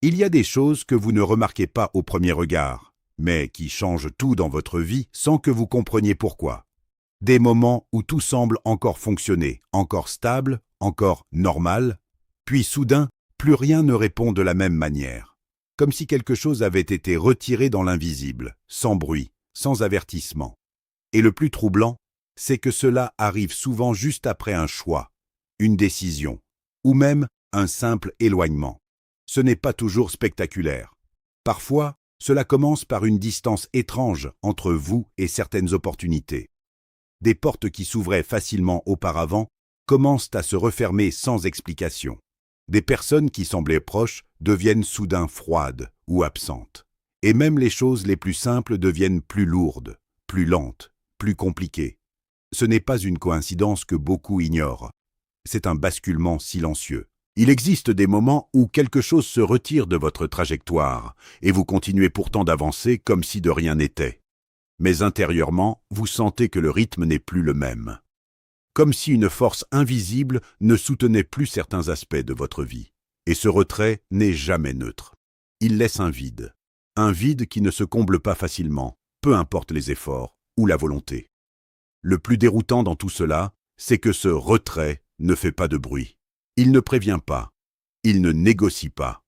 Il y a des choses que vous ne remarquez pas au premier regard, mais qui changent tout dans votre vie sans que vous compreniez pourquoi. Des moments où tout semble encore fonctionner, encore stable, encore normal, puis soudain, plus rien ne répond de la même manière. Comme si quelque chose avait été retiré dans l'invisible, sans bruit, sans avertissement. Et le plus troublant, c'est que cela arrive souvent juste après un choix, une décision, ou même un simple éloignement. Ce n'est pas toujours spectaculaire. Parfois, cela commence par une distance étrange entre vous et certaines opportunités. Des portes qui s'ouvraient facilement auparavant commencent à se refermer sans explication. Des personnes qui semblaient proches deviennent soudain froides ou absentes. Et même les choses les plus simples deviennent plus lourdes, plus lentes, plus compliquées. Ce n'est pas une coïncidence que beaucoup ignorent. C'est un basculement silencieux. Il existe des moments où quelque chose se retire de votre trajectoire et vous continuez pourtant d'avancer comme si de rien n'était. Mais intérieurement, vous sentez que le rythme n'est plus le même. Comme si une force invisible ne soutenait plus certains aspects de votre vie. Et ce retrait n'est jamais neutre. Il laisse un vide qui ne se comble pas facilement, peu importe les efforts ou la volonté. Le plus déroutant dans tout cela, c'est que ce retrait ne fait pas de bruit. Il ne prévient pas, il ne négocie pas.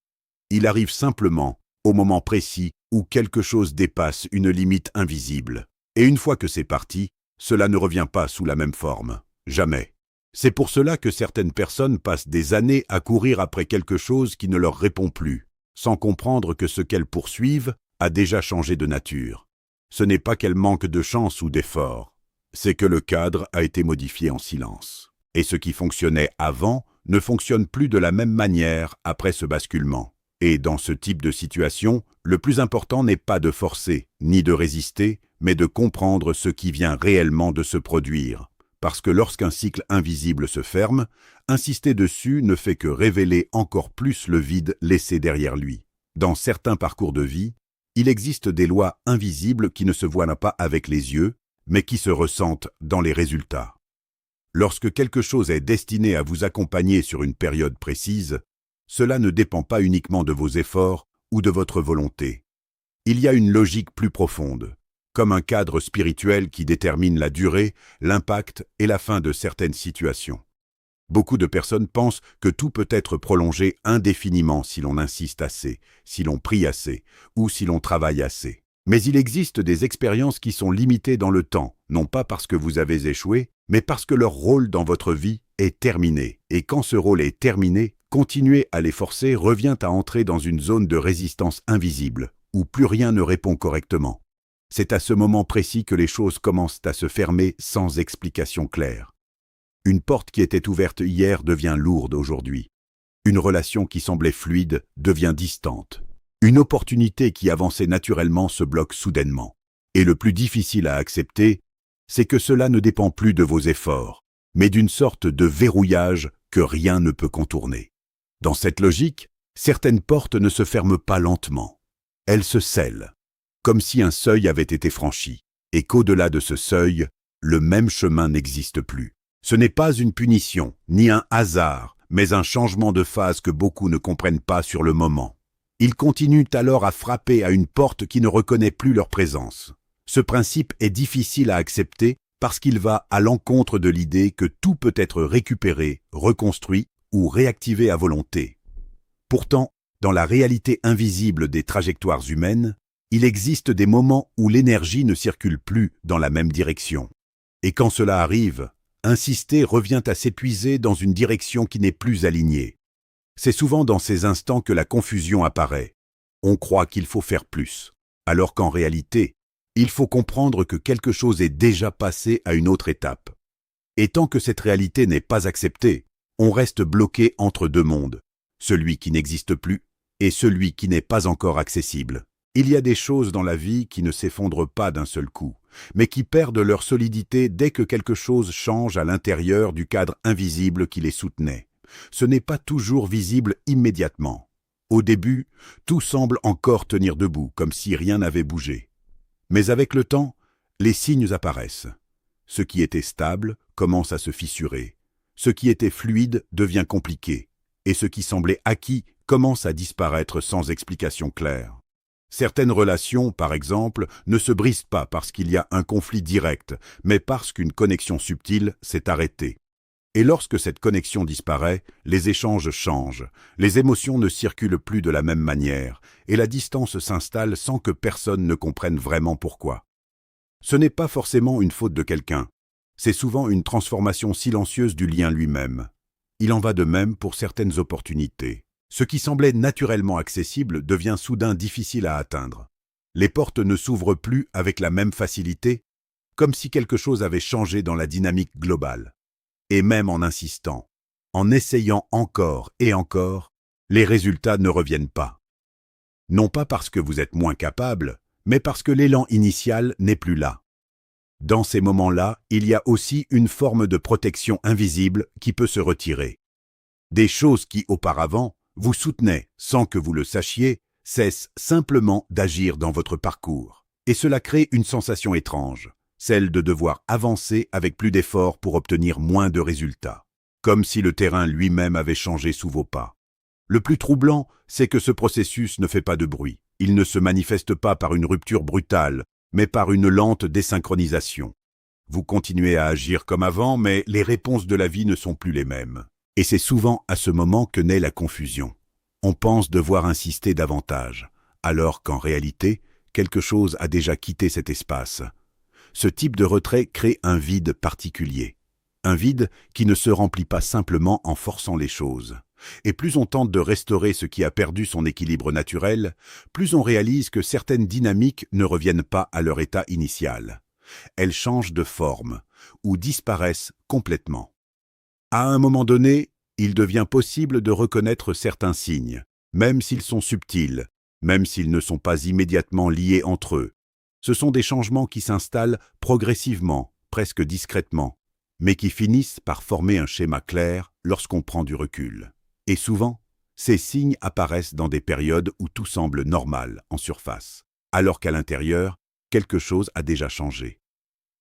Il arrive simplement au moment précis où quelque chose dépasse une limite invisible. Et une fois que c'est parti, cela ne revient pas sous la même forme. Jamais. C'est pour cela que certaines personnes passent des années à courir après quelque chose qui ne leur répond plus, sans comprendre que ce qu'elles poursuivent a déjà changé de nature. Ce n'est pas qu'elles manquent de chance ou d'effort, c'est que le cadre a été modifié en silence. Et ce qui fonctionnait avant ne fonctionne plus de la même manière après ce basculement. Et dans ce type de situation, le plus important n'est pas de forcer, ni de résister, mais de comprendre ce qui vient réellement de se produire. Parce que lorsqu'un cycle invisible se ferme, insister dessus ne fait que révéler encore plus le vide laissé derrière lui. Dans certains parcours de vie, il existe des lois invisibles qui ne se voient pas avec les yeux, mais qui se ressentent dans les résultats. Lorsque quelque chose est destiné à vous accompagner sur une période précise, cela ne dépend pas uniquement de vos efforts ou de votre volonté. Il y a une logique plus profonde, comme un cadre spirituel qui détermine la durée, l'impact et la fin de certaines situations. Beaucoup de personnes pensent que tout peut être prolongé indéfiniment si l'on insiste assez, si l'on prie assez ou si l'on travaille assez. Mais il existe des expériences qui sont limitées dans le temps, non pas parce que vous avez échoué, mais parce que leur rôle dans votre vie est terminé. Et quand ce rôle est terminé, continuer à les forcer revient à entrer dans une zone de résistance invisible, où plus rien ne répond correctement. C'est à ce moment précis que les choses commencent à se fermer sans explication claire. Une porte qui était ouverte hier devient lourde aujourd'hui. Une relation qui semblait fluide devient distante. Une opportunité qui avançait naturellement se bloque soudainement. Et le plus difficile à accepter, c'est que cela ne dépend plus de vos efforts, mais d'une sorte de verrouillage que rien ne peut contourner. Dans cette logique, certaines portes ne se ferment pas lentement. Elles se scellent, comme si un seuil avait été franchi, et qu'au-delà de ce seuil, le même chemin n'existe plus. Ce n'est pas une punition, ni un hasard, mais un changement de phase que beaucoup ne comprennent pas sur le moment. Ils continuent alors à frapper à une porte qui ne reconnaît plus leur présence. Ce principe est difficile à accepter parce qu'il va à l'encontre de l'idée que tout peut être récupéré, reconstruit ou réactivé à volonté. Pourtant, dans la réalité invisible des trajectoires humaines, il existe des moments où l'énergie ne circule plus dans la même direction. Et quand cela arrive, insister revient à s'épuiser dans une direction qui n'est plus alignée. C'est souvent dans ces instants que la confusion apparaît. On croit qu'il faut faire plus, alors qu'en réalité, il faut comprendre que quelque chose est déjà passé à une autre étape. Et tant que cette réalité n'est pas acceptée, on reste bloqué entre deux mondes, celui qui n'existe plus et celui qui n'est pas encore accessible. Il y a des choses dans la vie qui ne s'effondrent pas d'un seul coup, mais qui perdent leur solidité dès que quelque chose change à l'intérieur du cadre invisible qui les soutenait. Ce n'est pas toujours visible immédiatement. Au début, tout semble encore tenir debout, comme si rien n'avait bougé. Mais avec le temps, les signes apparaissent. Ce qui était stable commence à se fissurer. Ce qui était fluide devient compliqué. Et ce qui semblait acquis commencent à disparaître sans explication claire. Certaines relations, par exemple, ne se brisent pas parce qu'il y a un conflit direct, mais parce qu'une connexion subtile s'est arrêtée. Et lorsque cette connexion disparaît, les échanges changent, les émotions ne circulent plus de la même manière, et la distance s'installe sans que personne ne comprenne vraiment pourquoi. Ce n'est pas forcément une faute de quelqu'un, c'est souvent une transformation silencieuse du lien lui-même. Il en va de même pour certaines opportunités. Ce qui semblait naturellement accessible devient soudain difficile à atteindre. Les portes ne s'ouvrent plus avec la même facilité, comme si quelque chose avait changé dans la dynamique globale. Et même en insistant, en essayant encore et encore, les résultats ne reviennent pas. Non pas parce que vous êtes moins capable, mais parce que l'élan initial n'est plus là. Dans ces moments-là, il y a aussi une forme de protection invisible qui peut se retirer. Des choses qui, auparavant, vous soutenaient sans que vous le sachiez, cessent simplement d'agir dans votre parcours. Et cela crée une sensation étrange, celle de devoir avancer avec plus d'efforts pour obtenir moins de résultats, comme si le terrain lui-même avait changé sous vos pas. Le plus troublant, c'est que ce processus ne fait pas de bruit. Il ne se manifeste pas par une rupture brutale, mais par une lente désynchronisation. Vous continuez à agir comme avant, mais les réponses de la vie ne sont plus les mêmes. Et c'est souvent à ce moment que naît la confusion. On pense devoir insister davantage, alors qu'en réalité, quelque chose a déjà quitté cet espace. Ce type de retrait crée un vide particulier. Un vide qui ne se remplit pas simplement en forçant les choses. Et plus on tente de restaurer ce qui a perdu son équilibre naturel, plus on réalise que certaines dynamiques ne reviennent pas à leur état initial. Elles changent de forme ou disparaissent complètement. À un moment donné, il devient possible de reconnaître certains signes, même s'ils sont subtils, même s'ils ne sont pas immédiatement liés entre eux. Ce sont des changements qui s'installent progressivement, presque discrètement, mais qui finissent par former un schéma clair lorsqu'on prend du recul. Et souvent, ces signes apparaissent dans des périodes où tout semble normal en surface, alors qu'à l'intérieur, quelque chose a déjà changé.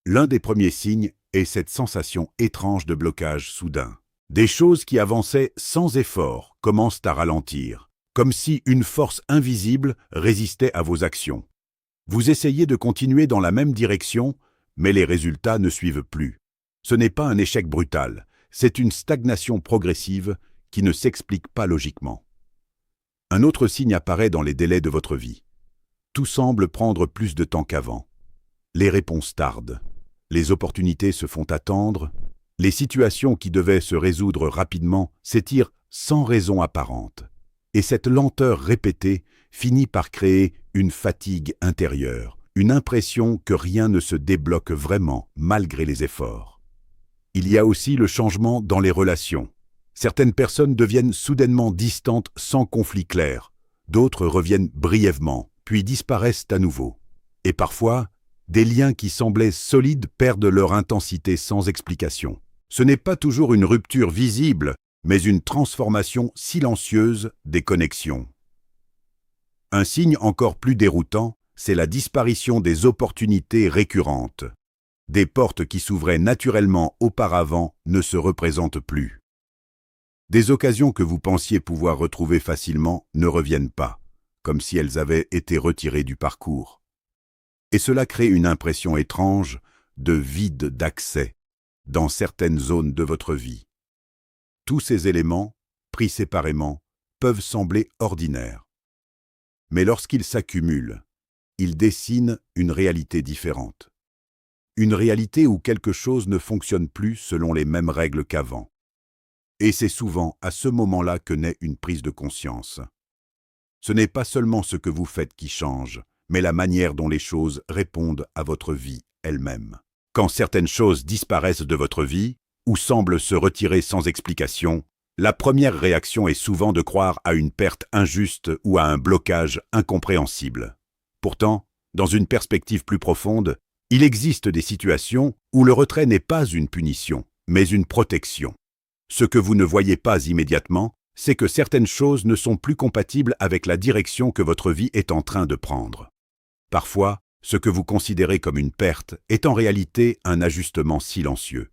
L'un des premiers signes est cette sensation étrange de blocage soudain. Des choses qui avançaient sans effort commencent à ralentir, comme si une force invisible résistait à vos actions. Vous essayez de continuer dans la même direction, mais les résultats ne suivent plus. Ce n'est pas un échec brutal, c'est une stagnation progressive qui ne s'explique pas logiquement. Un autre signe apparaît dans les délais de votre vie. Tout semble prendre plus de temps qu'avant. Les réponses tardent. Les opportunités se font attendre. Les situations qui devaient se résoudre rapidement s'étirent sans raison apparente. Et cette lenteur répétée finit par créer une fatigue intérieure, une impression que rien ne se débloque vraiment malgré les efforts. Il y a aussi le changement dans les relations. Certaines personnes deviennent soudainement distantes sans conflit clair. D'autres reviennent brièvement, puis disparaissent à nouveau. Et parfois, des liens qui semblaient solides perdent leur intensité sans explication. Ce n'est pas toujours une rupture visible, mais une transformation silencieuse des connexions. Un signe encore plus déroutant, c'est la disparition des opportunités récurrentes. Des portes qui s'ouvraient naturellement auparavant ne se représentent plus. Des occasions que vous pensiez pouvoir retrouver facilement ne reviennent pas, comme si elles avaient été retirées du parcours. Et cela crée une impression étrange de vide d'accès dans certaines zones de votre vie. Tous ces éléments, pris séparément, peuvent sembler ordinaires. Mais lorsqu'ils s'accumulent, ils dessinent une réalité différente. Une réalité où quelque chose ne fonctionne plus selon les mêmes règles qu'avant. Et c'est souvent à ce moment-là que naît une prise de conscience. Ce n'est pas seulement ce que vous faites qui change, mais la manière dont les choses répondent à votre vie elle-même. Quand certaines choses disparaissent de votre vie, ou semblent se retirer sans explication, la première réaction est souvent de croire à une perte injuste ou à un blocage incompréhensible. Pourtant, dans une perspective plus profonde, il existe des situations où le retrait n'est pas une punition, mais une protection. Ce que vous ne voyez pas immédiatement, c'est que certaines choses ne sont plus compatibles avec la direction que votre vie est en train de prendre. Parfois, ce que vous considérez comme une perte est en réalité un ajustement silencieux,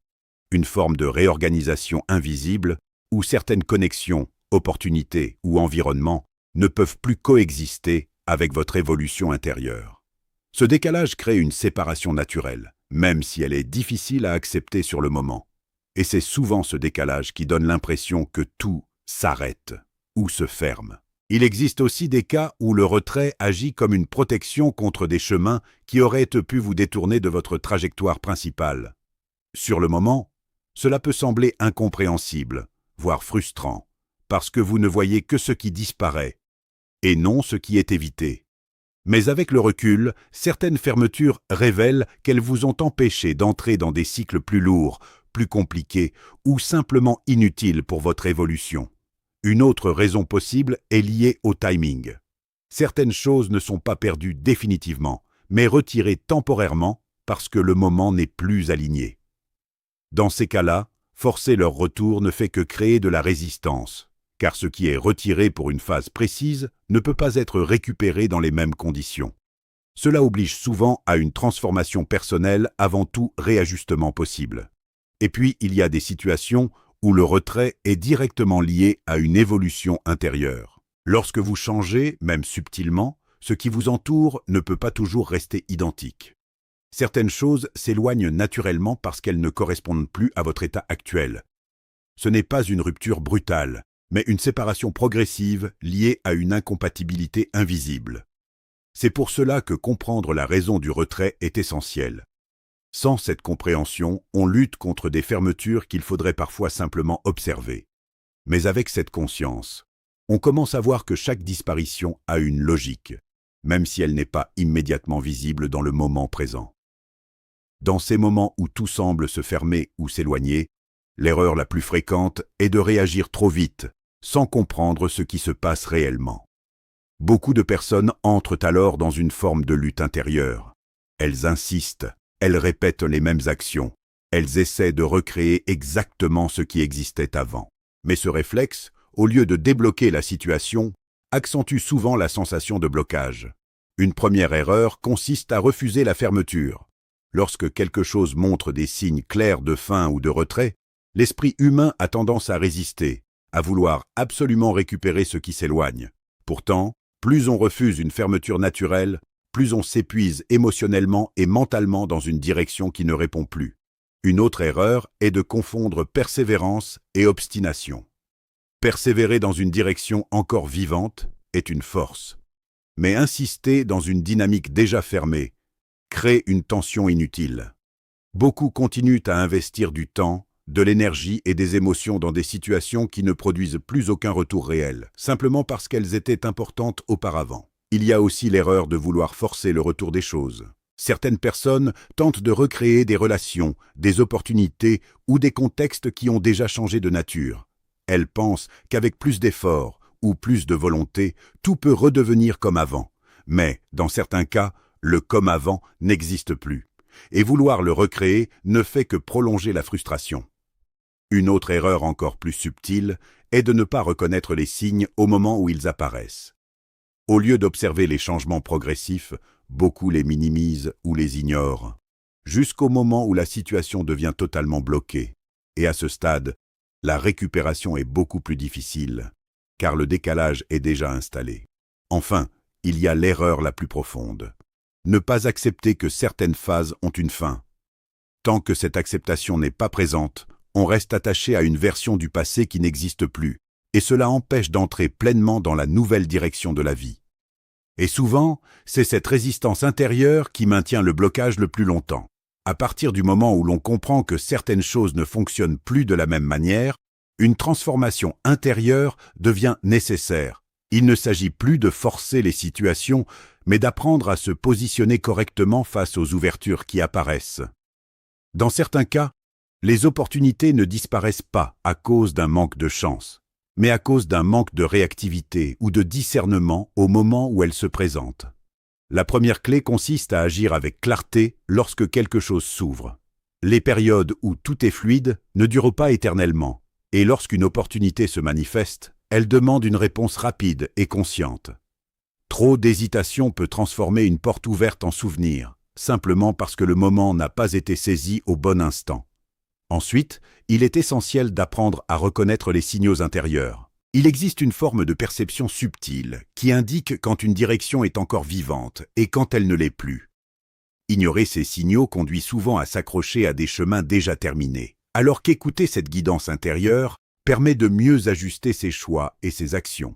une forme de réorganisation invisible où certaines connexions, opportunité ou environnement ne peuvent plus coexister avec votre évolution intérieure. Ce décalage crée une séparation naturelle, même si elle est difficile à accepter sur le moment. Et c'est souvent ce décalage qui donne l'impression que tout s'arrête ou se ferme. Il existe aussi des cas où le retrait agit comme une protection contre des chemins qui auraient pu vous détourner de votre trajectoire principale. Sur le moment, cela peut sembler incompréhensible, voire frustrant, parce que vous ne voyez que ce qui disparaît, et non ce qui est évité. Mais avec le recul, certaines fermetures révèlent qu'elles vous ont empêché d'entrer dans des cycles plus lourds, plus compliqués ou simplement inutiles pour votre évolution. Une autre raison possible est liée au timing. Certaines choses ne sont pas perdues définitivement, mais retirées temporairement parce que le moment n'est plus aligné. Dans ces cas-là, forcer leur retour ne fait que créer de la résistance, car ce qui est retiré pour une phase précise ne peut pas être récupéré dans les mêmes conditions. Cela oblige souvent à une transformation personnelle avant tout réajustement possible. Et puis, il y a des situations où le retrait est directement lié à une évolution intérieure. Lorsque vous changez, même subtilement, ce qui vous entoure ne peut pas toujours rester identique. Certaines choses s'éloignent naturellement parce qu'elles ne correspondent plus à votre état actuel. Ce n'est pas une rupture brutale, mais une séparation progressive liée à une incompatibilité invisible. C'est pour cela que comprendre la raison du retrait est essentiel. Sans cette compréhension, on lutte contre des fermetures qu'il faudrait parfois simplement observer. Mais avec cette conscience, on commence à voir que chaque disparition a une logique, même si elle n'est pas immédiatement visible dans le moment présent. Dans ces moments où tout semble se fermer ou s'éloigner, l'erreur la plus fréquente est de réagir trop vite, sans comprendre ce qui se passe réellement. Beaucoup de personnes entrent alors dans une forme de lutte intérieure. Elles insistent, elles répètent les mêmes actions, elles essaient de recréer exactement ce qui existait avant. Mais ce réflexe, au lieu de débloquer la situation, accentue souvent la sensation de blocage. Une première erreur consiste à refuser la fermeture. Lorsque quelque chose montre des signes clairs de fin ou de retrait, l'esprit humain a tendance à résister, à vouloir absolument récupérer ce qui s'éloigne. Pourtant, plus on refuse une fermeture naturelle, plus on s'épuise émotionnellement et mentalement dans une direction qui ne répond plus. Une autre erreur est de confondre persévérance et obstination. Persévérer dans une direction encore vivante est une force. Mais insister dans une dynamique déjà fermée crée une tension inutile. Beaucoup continuent à investir du temps, de l'énergie et des émotions dans des situations qui ne produisent plus aucun retour réel, simplement parce qu'elles étaient importantes auparavant. Il y a aussi l'erreur de vouloir forcer le retour des choses. Certaines personnes tentent de recréer des relations, des opportunités ou des contextes qui ont déjà changé de nature. Elles pensent qu'avec plus d'efforts ou plus de volonté, tout peut redevenir comme avant. Mais, dans certains cas, le comme avant n'existe plus. Et vouloir le recréer ne fait que prolonger la frustration. Une autre erreur encore plus subtile est de ne pas reconnaître les signes au moment où ils apparaissent. Au lieu d'observer les changements progressifs, beaucoup les minimisent ou les ignorent, jusqu'au moment où la situation devient totalement bloquée. Et à ce stade, la récupération est beaucoup plus difficile, car le décalage est déjà installé. Enfin, il y a l'erreur la plus profonde. Ne pas accepter que certaines phases ont une fin. Tant que cette acceptation n'est pas présente, on reste attaché à une version du passé qui n'existe plus, et cela empêche d'entrer pleinement dans la nouvelle direction de la vie. Et souvent, c'est cette résistance intérieure qui maintient le blocage le plus longtemps. À partir du moment où l'on comprend que certaines choses ne fonctionnent plus de la même manière, une transformation intérieure devient nécessaire. Il ne s'agit plus de forcer les situations, mais d'apprendre à se positionner correctement face aux ouvertures qui apparaissent. Dans certains cas, les opportunités ne disparaissent pas à cause d'un manque de chance, mais à cause d'un manque de réactivité ou de discernement au moment où elles se présentent. La première clé consiste à agir avec clarté lorsque quelque chose s'ouvre. Les périodes où tout est fluide ne durent pas éternellement, et lorsqu'une opportunité se manifeste, elle demande une réponse rapide et consciente. Trop d'hésitation peut transformer une porte ouverte en souvenir, simplement parce que le moment n'a pas été saisi au bon instant. Ensuite, il est essentiel d'apprendre à reconnaître les signaux intérieurs. Il existe une forme de perception subtile qui indique quand une direction est encore vivante et quand elle ne l'est plus. Ignorer ces signaux conduit souvent à s'accrocher à des chemins déjà terminés, alors qu'écouter cette guidance intérieure permet de mieux ajuster ses choix et ses actions.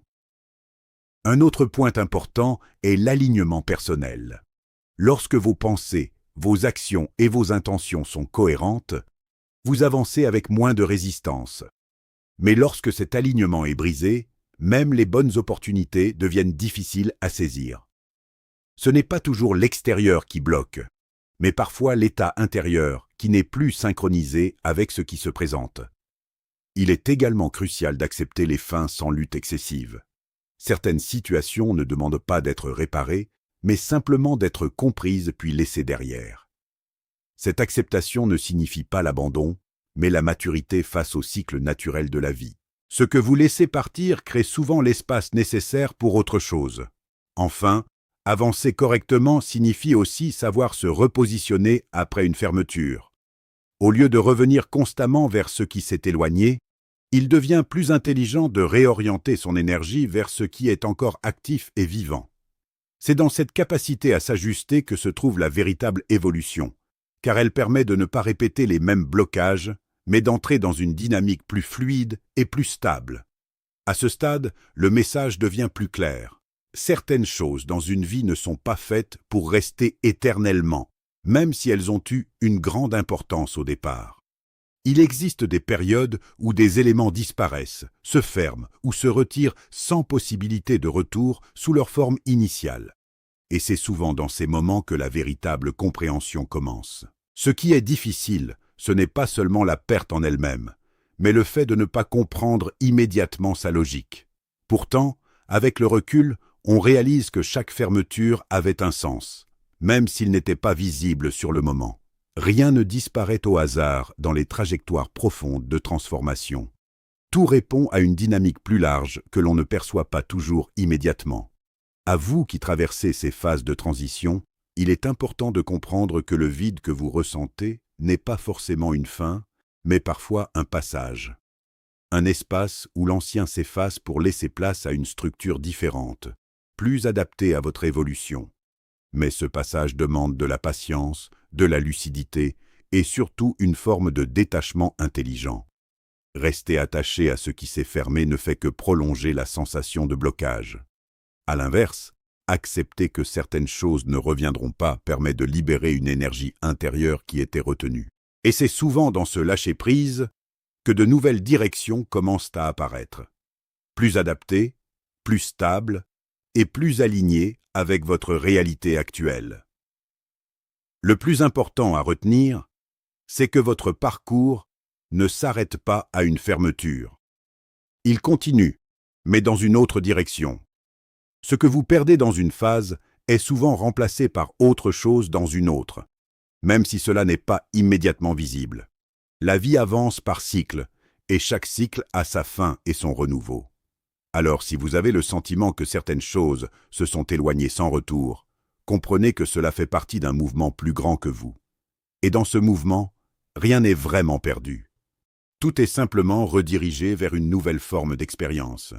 Un autre point important est l'alignement personnel. Lorsque vos pensées, vos actions et vos intentions sont cohérentes, vous avancez avec moins de résistance. Mais lorsque cet alignement est brisé, même les bonnes opportunités deviennent difficiles à saisir. Ce n'est pas toujours l'extérieur qui bloque, mais parfois l'état intérieur qui n'est plus synchronisé avec ce qui se présente. Il est également crucial d'accepter les fins sans lutte excessive. Certaines situations ne demandent pas d'être réparées, mais simplement d'être comprises puis laissées derrière. Cette acceptation ne signifie pas l'abandon, mais la maturité face au cycle naturel de la vie. Ce que vous laissez partir crée souvent l'espace nécessaire pour autre chose. Enfin, avancer correctement signifie aussi savoir se repositionner après une fermeture. Au lieu de revenir constamment vers ce qui s'est éloigné, il devient plus intelligent de réorienter son énergie vers ce qui est encore actif et vivant. C'est dans cette capacité à s'ajuster que se trouve la véritable évolution, car elle permet de ne pas répéter les mêmes blocages, mais d'entrer dans une dynamique plus fluide et plus stable. À ce stade, le message devient plus clair. Certaines choses dans une vie ne sont pas faites pour rester éternellement, même si elles ont eu une grande importance au départ. Il existe des périodes où des éléments disparaissent, se ferment ou se retirent sans possibilité de retour sous leur forme initiale. Et c'est souvent dans ces moments que la véritable compréhension commence. Ce qui est difficile, ce n'est pas seulement la perte en elle-même, mais le fait de ne pas comprendre immédiatement sa logique. Pourtant, avec le recul, on réalise que chaque fermeture avait un sens, même s'il n'était pas visible sur le moment. Rien ne disparaît au hasard dans les trajectoires profondes de transformation. Tout répond à une dynamique plus large que l'on ne perçoit pas toujours immédiatement. À vous qui traversez ces phases de transition, il est important de comprendre que le vide que vous ressentez n'est pas forcément une fin, mais parfois un passage. Un espace où l'ancien s'efface pour laisser place à une structure différente, plus adaptée à votre évolution. Mais ce passage demande de la patience, de la lucidité et surtout une forme de détachement intelligent. Rester attaché à ce qui s'est fermé ne fait que prolonger la sensation de blocage. À l'inverse, accepter que certaines choses ne reviendront pas permet de libérer une énergie intérieure qui était retenue. Et c'est souvent dans ce lâcher-prise que de nouvelles directions commencent à apparaître. Plus adaptées, plus stables et plus alignées avec votre réalité actuelle. Le plus important à retenir, c'est que votre parcours ne s'arrête pas à une fermeture. Il continue, mais dans une autre direction. Ce que vous perdez dans une phase est souvent remplacé par autre chose dans une autre, même si cela n'est pas immédiatement visible. La vie avance par cycles, et chaque cycle a sa fin et son renouveau. Alors si vous avez le sentiment que certaines choses se sont éloignées sans retour, comprenez que cela fait partie d'un mouvement plus grand que vous. Et dans ce mouvement, rien n'est vraiment perdu. Tout est simplement redirigé vers une nouvelle forme d'expérience.